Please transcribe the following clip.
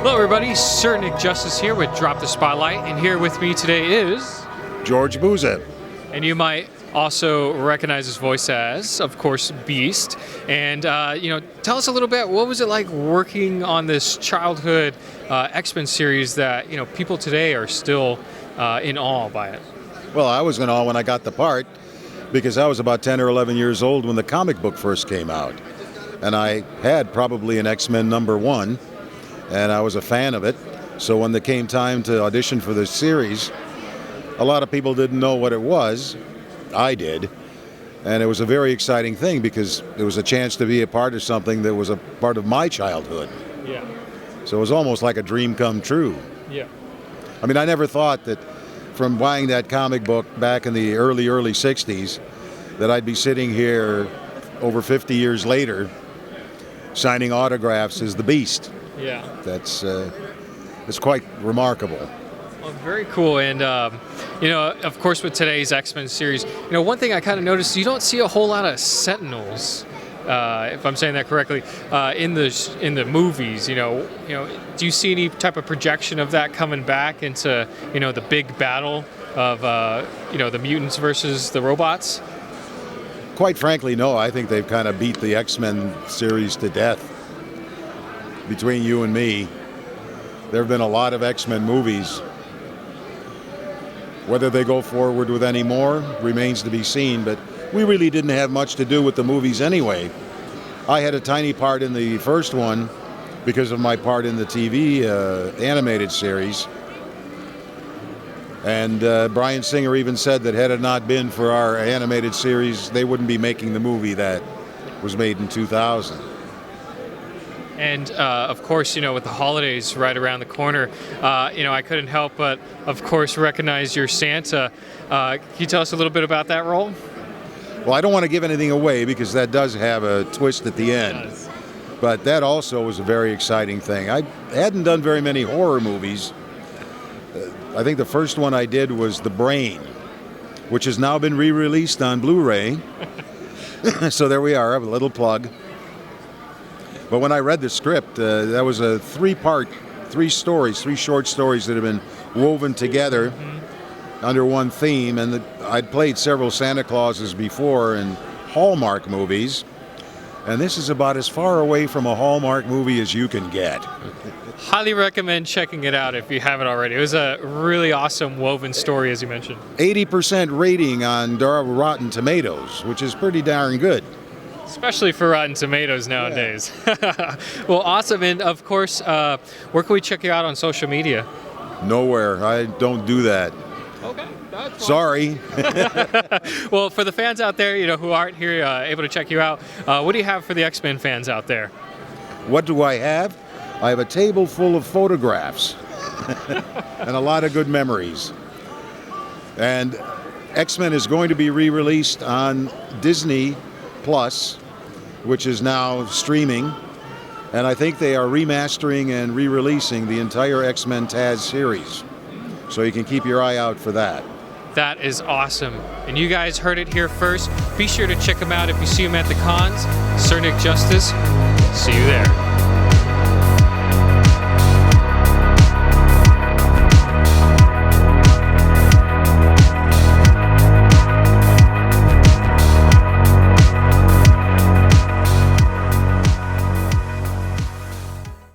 Hello everybody, Sir Nick Justice here with Drop the Spotlight, and here with me today is... George Buza. And you might also recognize his voice as, of course, Beast. And, tell us a little bit, what was it like working on this childhood X-Men series that, people today are still in awe by it? Well, I was in awe when I got the part because I was about 10 or 11 years old when the comic book first came out. And I had probably an X-Men #1, and I was a fan of it. So when there came time to audition for the series, a lot of people didn't know what it was. I did. And it was a very exciting thing because it was a chance to be a part of something that was a part of my childhood. Yeah. So it was almost like a dream come true. Yeah. I mean, I never thought that from buying that comic book back in the early 60s that I'd be sitting here over 50 years later signing autographs as the Beast. Yeah. It's quite remarkable. Well, very cool. And, of course, with today's X-Men series, one thing I kind of noticed, you don't see a whole lot of Sentinels, if I'm saying that correctly, in the movies. Do you see any type of projection of that coming back into, the big battle of, the mutants versus the robots? Quite frankly, no. I think they've kind of beat the X-Men series to death. Between you and me, there have been a lot of X-Men movies. Whether they go forward with any more remains to be seen, but we really didn't have much to do with the movies anyway. I had a tiny part in the first one because of my part in the TV animated series. And Bryan Singer even said that had it not been for our animated series, they wouldn't be making the movie that was made in 2000. And, of course, with the holidays right around the corner, I couldn't help but, of course, recognize your Santa. Can you tell us a little bit about that role? Well, I don't want to give anything away because that does have a twist at the end. But that also was a very exciting thing. I hadn't done very many horror movies. I think the first one I did was The Brain, which has now been re-released on Blu-ray. So there we are, a little plug. But when I read the script, that was a three short stories that have been woven together under one theme. And I'd played several Santa Clauses before in Hallmark movies. And this is about as far away from a Hallmark movie as you can get. Highly recommend checking it out if you haven't already. It was a really awesome woven story, as you mentioned. 80% rating on Rotten Tomatoes, which is pretty darn good. Especially for Rotten Tomatoes nowadays. Yeah. Well, awesome. And, of course, where can we check you out on social media? Nowhere. I don't do that. Okay. That's fine. Sorry. Well, for the fans out there, who aren't here able to check you out, what do you have for the X-Men fans out there? What do I have? I have a table full of photographs and a lot of good memories. And X-Men is going to be re-released on Disney Plus, which is now streaming. And I think they are remastering and re-releasing the entire X-Men Taz series. So you can keep your eye out for that. That is awesome. And you guys heard it here first. Be sure to check them out if you see them at the cons. Sir Nick Justice, see you there.